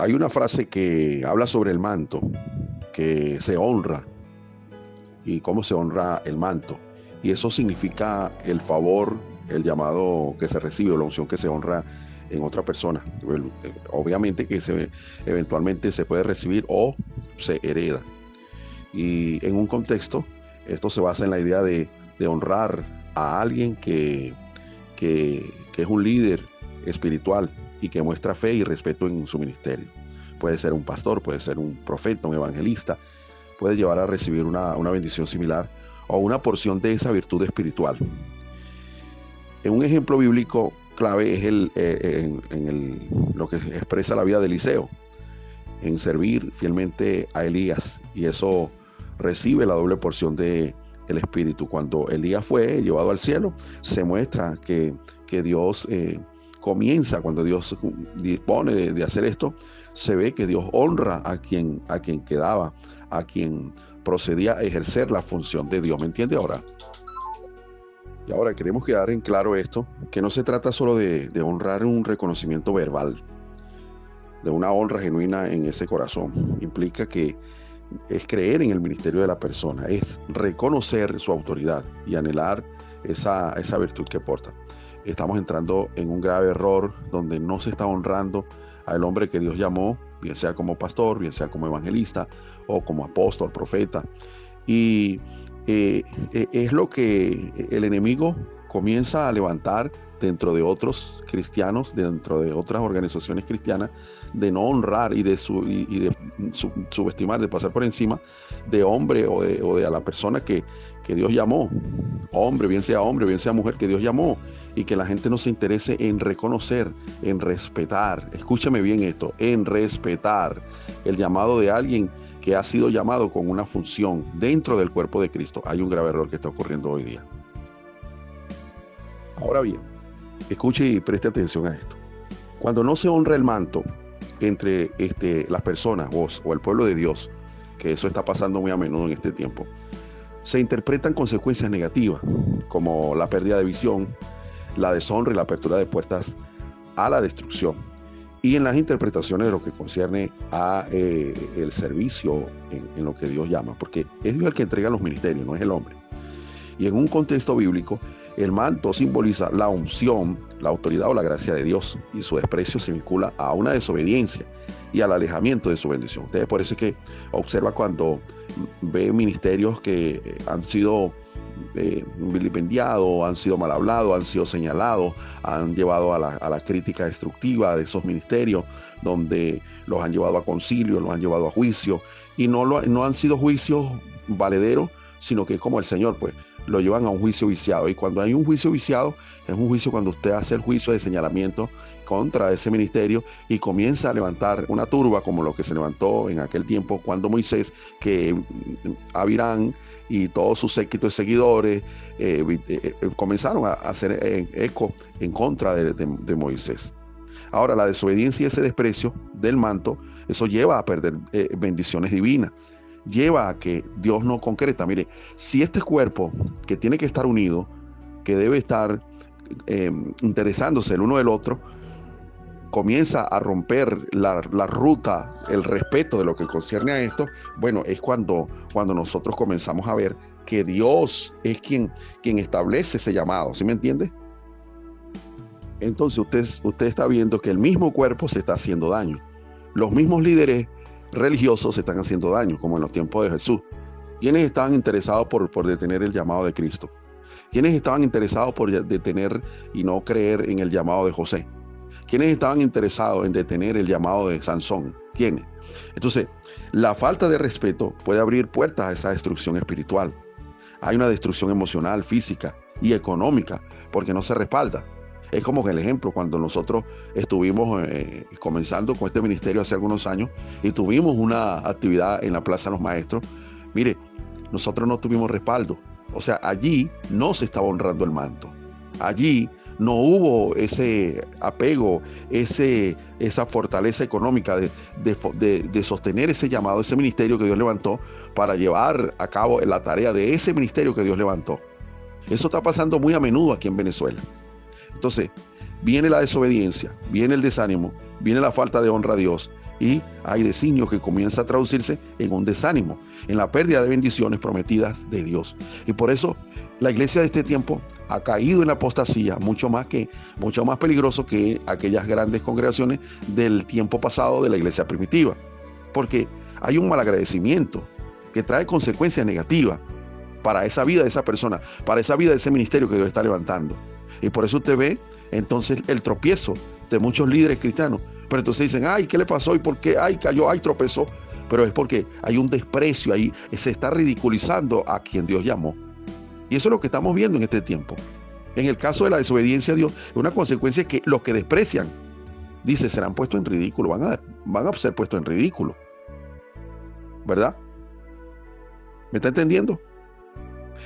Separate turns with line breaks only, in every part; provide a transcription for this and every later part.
Hay una frase que habla sobre el manto, que se honra y cómo se honra el manto. Y eso significa el favor, el llamado que se recibe o la unción que se honra en otra persona. Obviamente que eventualmente se puede recibir o se hereda. Y en un contexto, esto se basa en la idea de honrar a alguien que es un líder espiritual y que muestra fe y respeto en su ministerio. Puede ser un pastor, puede ser un profeta, un evangelista, puede llevar a recibir una bendición similar o una porción de esa virtud espiritual. En un ejemplo bíblico clave es lo que expresa la vida de Eliseo, en servir fielmente a Elías, y eso recibe la doble porción del Espíritu. Cuando Elías fue llevado al cielo, se muestra que Dios comienza, cuando Dios dispone de hacer esto, se ve que Dios honra a quien quedaba, a quien procedía a ejercer la función de Dios. ¿Me entiende ahora? Y ahora queremos quedar en claro esto, que no se trata solo de honrar un reconocimiento verbal, de una honra genuina en ese corazón. Implica que es creer en el ministerio de la persona, es reconocer su autoridad y anhelar esa virtud que porta. Estamos entrando en un grave error donde no se está honrando al hombre que Dios llamó, bien sea como pastor, bien sea como evangelista o como apóstol, profeta. Y es lo que el enemigo comienza a levantar dentro de otros cristianos, dentro de otras organizaciones cristianas, de no honrar y de subestimar, de pasar por encima de hombre o de a la persona que Dios llamó. Hombre, bien sea mujer, que Dios llamó. Y que la gente no se interese en reconocer, en respetar. Escúchame bien esto, en respetar el llamado de alguien que ha sido llamado con una función dentro del cuerpo de Cristo. Hay un grave error que está ocurriendo hoy día. Ahora bien, escuche y preste atención a esto. Cuando no se honra el manto entre las personas, vos o el pueblo de Dios, que eso está pasando muy a menudo en este tiempo, se interpretan consecuencias negativas, como la pérdida de visión, la deshonra y la apertura de puertas a la destrucción. Y en las interpretaciones de lo que concierne a el servicio en lo que Dios llama, porque es Dios el que entrega los ministerios, no es el hombre. Y en un contexto bíblico, el manto simboliza la unción, la autoridad o la gracia de Dios, y su desprecio se vincula a una desobediencia y al alejamiento de su bendición. Ustedes por eso es que observa cuando ve ministerios que han sido vilipendiados, han sido mal hablados, han sido señalados, han llevado a la crítica destructiva de esos ministerios, donde los han llevado a concilio, los han llevado a juicio, y no han sido juicios valederos, sino que es como el Señor, pues, lo llevan a un juicio viciado. Y cuando hay un juicio viciado, es un juicio cuando usted hace el juicio de señalamiento contra ese ministerio y comienza a levantar una turba, como lo que se levantó en aquel tiempo cuando Moisés, que Avirán y todos sus séquitos y seguidores comenzaron a hacer eco en contra de Moisés. Ahora, la desobediencia y ese desprecio del manto, eso lleva a perder bendiciones divinas, lleva a que Dios no concreta. Mire, si este cuerpo que tiene que estar unido, que debe estar interesándose el uno del otro, comienza a romper la ruta, el respeto de lo que concierne a esto, bueno, es cuando nosotros comenzamos a ver que Dios es quien establece ese llamado. ¿Sí me entiende? Entonces usted está viendo que el mismo cuerpo se está haciendo daño. Los mismos líderes religiosos se están haciendo daño, como en los tiempos de Jesús. ¿Quiénes estaban interesados por detener el llamado de Cristo? ¿Quiénes estaban interesados por detener y no creer en el llamado de José? ¿Quiénes estaban interesados en detener el llamado de Sansón? ¿Quiénes? Entonces, la falta de respeto puede abrir puertas a esa destrucción espiritual. Hay una destrucción emocional, física y económica, porque no se respalda. Es como que el ejemplo, cuando nosotros estuvimos comenzando con este ministerio hace algunos años y tuvimos una actividad en la Plaza de los Maestros, mire, nosotros no tuvimos respaldo. O sea, allí no se estaba honrando el manto. Allí no hubo ese apego, esa fortaleza económica de sostener ese llamado, ese ministerio que Dios levantó para llevar a cabo la tarea de ese ministerio que Dios levantó. Eso está pasando muy a menudo aquí en Venezuela. Entonces, viene la desobediencia, viene el desánimo, viene la falta de honra a Dios Y hay designios que comienza a traducirse en un desánimo, en la pérdida de bendiciones prometidas de Dios. Y por eso la iglesia de este tiempo ha caído en la apostasía, mucho más peligroso que aquellas grandes congregaciones del tiempo pasado de la iglesia primitiva. Porque hay un malagradecimiento que trae consecuencias negativas para esa vida de esa persona, para esa vida de ese ministerio que Dios está levantando. Y por eso usted ve entonces el tropiezo de muchos líderes cristianos. Pero entonces dicen, ay, ¿qué le pasó? ¿Y por qué? Ay, cayó, ay, tropezó. Pero es porque hay un desprecio ahí, se está ridiculizando a quien Dios llamó. Y eso es lo que estamos viendo en este tiempo. En el caso de la desobediencia a Dios, una consecuencia es que los que desprecian, dice, serán puestos en ridículo, van a ser puestos en ridículo. ¿Verdad? ¿Me está entendiendo?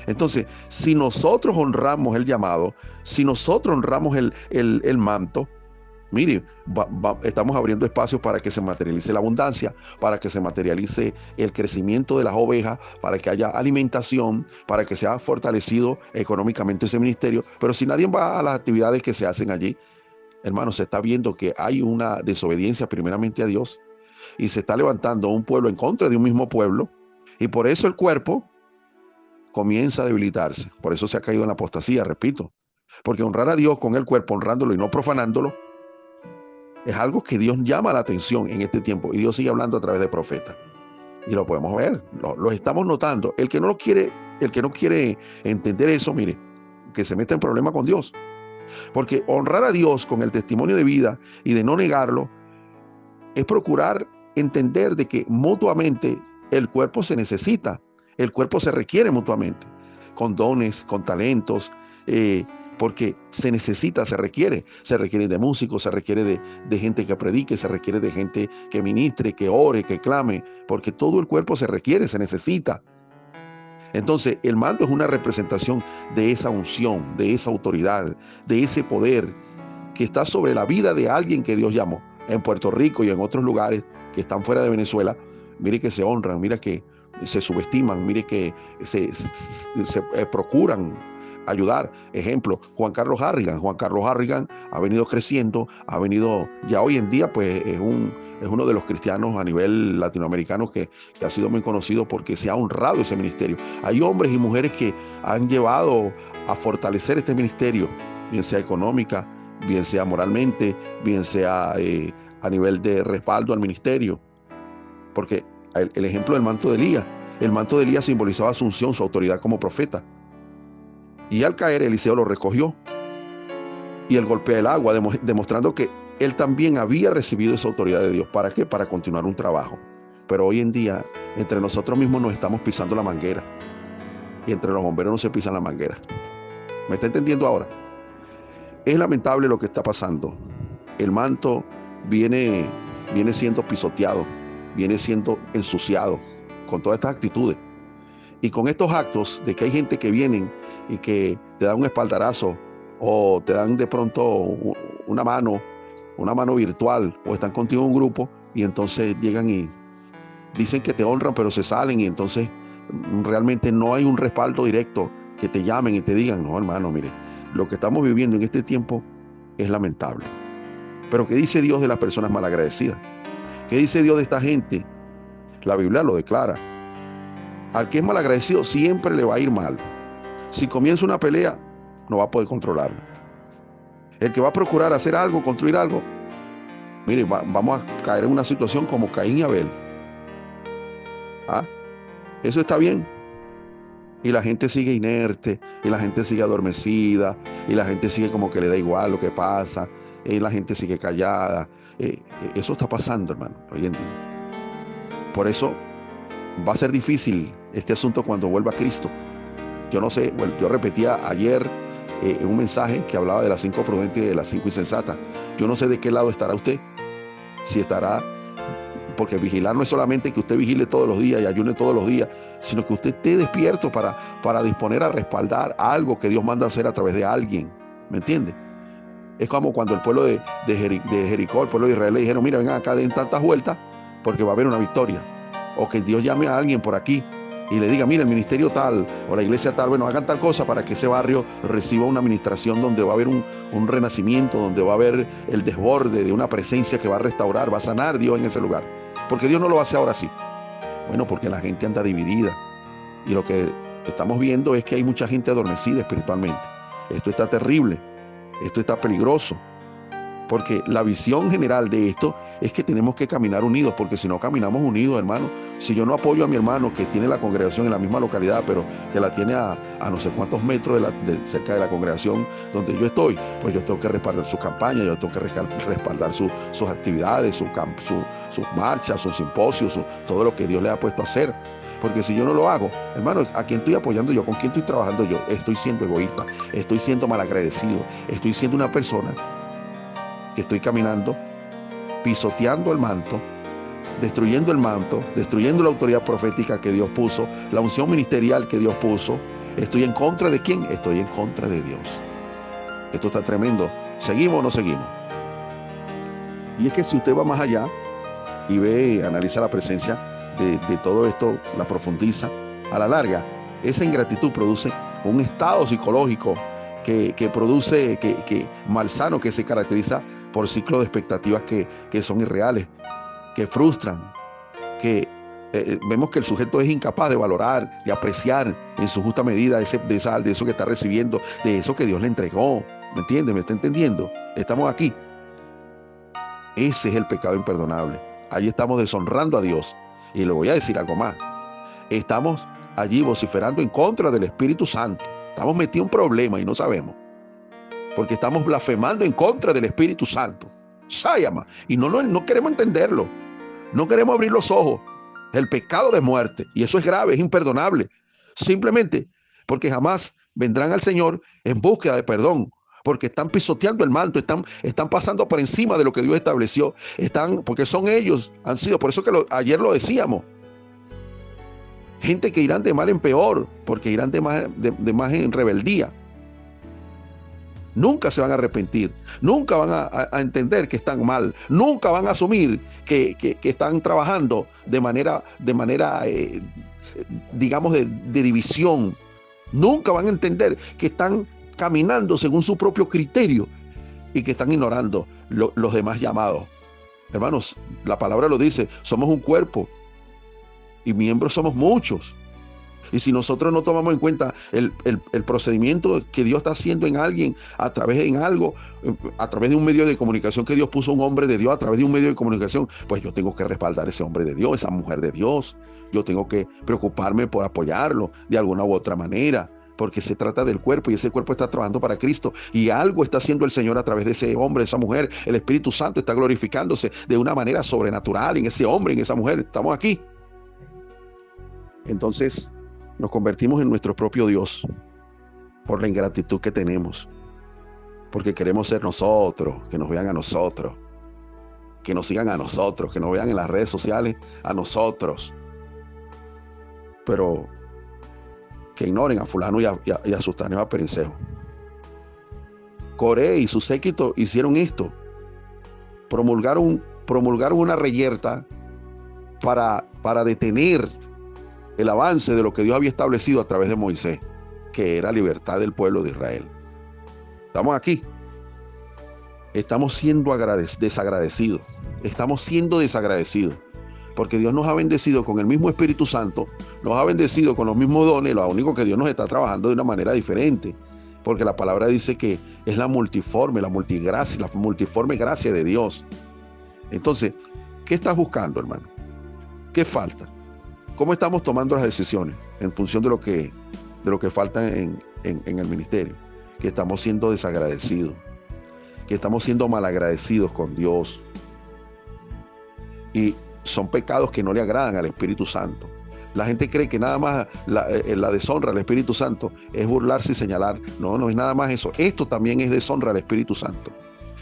Entonces, si nosotros honramos el llamado, si nosotros honramos el manto, mire, estamos abriendo espacios para que se materialice la abundancia, para que se materialice el crecimiento de las ovejas, para que haya alimentación, para que sea fortalecido económicamente ese ministerio. Pero si nadie va a las actividades que se hacen allí, hermano, se está viendo que hay una desobediencia primeramente a Dios y se está levantando un pueblo en contra de un mismo pueblo, y por eso el cuerpo comienza a debilitarse. Por eso se ha caído en la apostasía, repito. Porque honrar a Dios con el cuerpo, honrándolo y no profanándolo, es algo que Dios llama la atención en este tiempo. Y Dios sigue hablando a través de profetas. Y lo podemos ver, lo estamos notando. El que no quiere entender eso, mire, que se meta en problema con Dios. Porque honrar a Dios con el testimonio de vida y de no negarlo, es procurar entender de que mutuamente el cuerpo se necesita. El cuerpo se requiere mutuamente, con dones, con talentos, porque se necesita, se requiere de músicos, se requiere de gente que predique, se requiere de gente que ministre, que ore, que clame, porque todo el cuerpo se requiere, se necesita. Entonces, el manto es una representación de esa unción, de esa autoridad, de ese poder que está sobre la vida de alguien que Dios llamó. En Puerto Rico y en otros lugares que están fuera de Venezuela, mire que se honran, mire que se subestiman, mire que se procuran ayudar. Ejemplo, Juan Carlos Harrigan. Juan Carlos Harrigan ha venido creciendo, ya hoy en día pues es uno de los cristianos a nivel latinoamericano que ha sido muy conocido porque se ha honrado ese ministerio. Hay hombres y mujeres que han llevado a fortalecer este ministerio, bien sea económica, bien sea moralmente, bien sea a nivel de respaldo al ministerio. Porque el ejemplo del manto de Elías. El manto de Elías simbolizaba su unción, su autoridad como profeta. Y al caer, Eliseo lo recogió. Y él golpea el agua, demostrando que él también había recibido esa autoridad de Dios. ¿Para qué? Para continuar un trabajo. Pero hoy en día, entre nosotros mismos nos estamos pisando la manguera. Y entre los bomberos no se pisan la manguera. ¿Me está entendiendo ahora? Es lamentable lo que está pasando. El manto viene siendo pisoteado, viene siendo ensuciado con todas estas actitudes. Y con estos actos de que hay gente que vienen y que te dan un espaldarazo o te dan de pronto una mano virtual, o están contigo en un grupo y entonces llegan y dicen que te honran pero se salen, y entonces realmente no hay un respaldo directo que te llamen y te digan, no hermano, mire, lo que estamos viviendo en este tiempo es lamentable. Pero ¿qué dice Dios de las personas malagradecidas? ¿Qué dice Dios de esta gente? La Biblia lo declara. Al que es malagradecido siempre le va a ir mal. Si comienza una pelea, no va a poder controlarla. El que va a procurar hacer algo, construir algo, mire, vamos a caer en una situación como Caín y Abel. Eso está bien. Y la gente sigue inerte, y la gente sigue adormecida, y la gente sigue como que le da igual lo que pasa, y la gente sigue callada. Eso está pasando, hermano, hoy en día. Por eso va a ser difícil este asunto cuando vuelva Cristo. Yo no sé, bueno, yo repetía ayer en un mensaje que hablaba de las 5 prudentes y de las 5 insensatas. Yo no sé de qué lado estará usted. Si estará, porque vigilar no es solamente que usted vigile todos los días y ayune todos los días, sino que usted esté despierto para disponer a respaldar algo que Dios manda hacer a través de alguien. ¿Me entiende? Es como cuando el pueblo de Jericó, el pueblo de Israel, le dijeron, mira, vengan acá, den tantas vueltas porque va a haber una victoria. O que Dios llame a alguien por aquí y le diga, mira, el ministerio tal o la iglesia tal, bueno, hagan tal cosa para que ese barrio reciba una administración donde va a haber un renacimiento, donde va a haber el desborde de una presencia que va a restaurar, va a sanar Dios en ese lugar. Porque Dios no lo va a hacer ahora sí. Bueno, porque la gente anda dividida. Y lo que estamos viendo es que hay mucha gente adormecida espiritualmente. Esto está terrible. Esto está peligroso. Porque la visión general de esto es que tenemos que caminar unidos, porque si no caminamos unidos, hermano, si yo no apoyo a mi hermano que tiene la congregación en la misma localidad, pero que la tiene a no sé cuántos metros cerca de la congregación donde yo estoy, pues yo tengo que respaldar sus campañas, yo tengo que respaldar sus actividades, sus marchas, sus simposios, todo lo que Dios le ha puesto a hacer. Porque si yo no lo hago, hermano, ¿a quién estoy apoyando yo? ¿Con quién estoy trabajando yo? Estoy siendo egoísta, estoy siendo malagradecido, estoy siendo una persona que estoy caminando, pisoteando el manto, destruyendo el manto, destruyendo la autoridad profética que Dios puso, la unción ministerial que Dios puso. ¿Estoy en contra de quién? Estoy en contra de Dios. Esto está tremendo. ¿Seguimos o no seguimos? Y es que si usted va más allá y ve, analiza la presencia de todo esto, la profundiza, a la larga, esa ingratitud produce un estado psicológico que produce, que malsano, que se caracteriza por ciclos de expectativas que son irreales, que frustran, que vemos que el sujeto es incapaz de valorar, de apreciar en su justa medida de eso que está recibiendo, de eso que Dios le entregó. ¿Me entiende? ¿Me está entendiendo? Estamos aquí. Ese es el pecado imperdonable. Allí estamos deshonrando a Dios. Y le voy a decir algo más. Estamos allí vociferando en contra del Espíritu Santo. Estamos metidos en un problema y no sabemos. Porque estamos blasfemando en contra del Espíritu Santo. Sayama. Y no queremos entenderlo. No queremos abrir los ojos. El pecado de muerte. Y eso es grave, es imperdonable. Simplemente porque jamás vendrán al Señor en búsqueda de perdón. Porque están pisoteando el manto, están pasando por encima de lo que Dios estableció. Porque son ellos, han sido, por eso que ayer lo decíamos. Gente que irán de mal en peor, porque irán de más en rebeldía. Nunca se van a arrepentir, nunca van a entender que están mal, nunca van a asumir que están trabajando de manera digamos, de división. Nunca van a entender que están caminando según su propio criterio y que están ignorando los demás llamados. Hermanos, la palabra lo dice, somos un cuerpo y miembros somos muchos. Y si nosotros no tomamos en cuenta el procedimiento que Dios está haciendo en alguien, a través de un medio de comunicación que Dios puso, un hombre de Dios a través de un medio de comunicación, pues yo tengo que respaldar a ese hombre de Dios, esa mujer de Dios. Yo tengo que preocuparme por apoyarlo de alguna u otra manera, porque se trata del cuerpo y ese cuerpo está trabajando para Cristo y algo está haciendo el Señor a través de ese hombre, esa mujer. El Espíritu Santo está glorificándose de una manera sobrenatural en ese hombre, en esa mujer. Estamos aquí. Entonces nos convertimos en nuestro propio Dios por la ingratitud que tenemos, porque queremos ser nosotros, que nos vean a nosotros, que nos sigan a nosotros, que nos vean en las redes sociales a nosotros, pero que ignoren a fulano y a sustaneo a perencejo. Coré y su séquito hicieron esto, promulgaron una reyerta para detener el avance de lo que Dios había establecido a través de Moisés, que era libertad del pueblo de Israel. Estamos aquí. Estamos siendo desagradecidos. Estamos siendo desagradecidos. Porque Dios nos ha bendecido con el mismo Espíritu Santo, nos ha bendecido con los mismos dones, lo único que Dios nos está trabajando de una manera diferente. Porque la palabra dice que es la multiforme gracia de Dios. Entonces, ¿qué estás buscando, hermano? ¿Qué falta? ¿Cómo estamos tomando las decisiones en función de lo que falta en el ministerio? Que estamos siendo desagradecidos, que estamos siendo malagradecidos con Dios. Y son pecados que no le agradan al Espíritu Santo. La gente cree que nada más la deshonra al Espíritu Santo es burlarse y señalar. No es nada más eso. Esto también es deshonra al Espíritu Santo.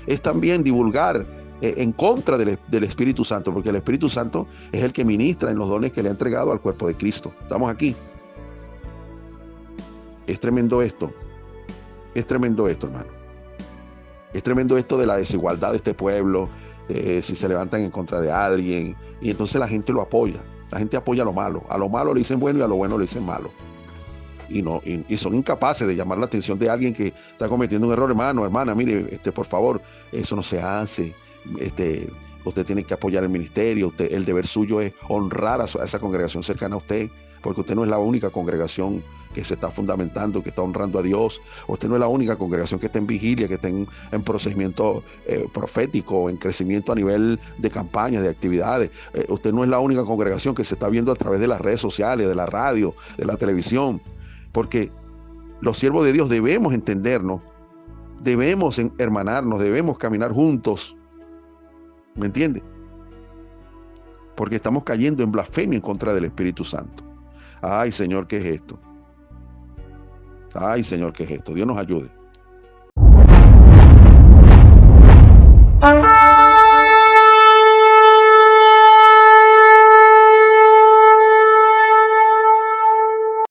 Es también divulgar en contra del Espíritu Santo, porque el Espíritu Santo es el que ministra en los dones que le ha entregado al cuerpo de Cristo. Estamos aquí. Es tremendo esto. Es tremendo esto, hermano. Es tremendo esto de la desigualdad de este pueblo. Si se levantan en contra de alguien y entonces la gente lo apoya. La gente apoya lo malo. A lo malo le dicen bueno y a lo bueno le dicen malo. Y son incapaces de llamar la atención de alguien que está cometiendo un error. Hermano, hermana, mire, por favor, eso no se hace. Usted tiene que apoyar el ministerio. El deber suyo es honrar a esa congregación cercana a usted, porque usted no es la única congregación que se está fundamentando, que está honrando a Dios. Usted no es la única congregación que está en vigilia, que está en procedimiento profético, en crecimiento a nivel de campañas, de actividades. Usted no es la única congregación que se está viendo a través de las redes sociales, de la radio, de la televisión. Porque los siervos de Dios debemos entendernos, debemos hermanarnos, debemos caminar juntos. ¿Me entiende? Porque estamos cayendo en blasfemia en contra del Espíritu Santo. Ay, Señor, ¿qué es esto? Ay, Señor, ¿qué es esto? Dios nos ayude.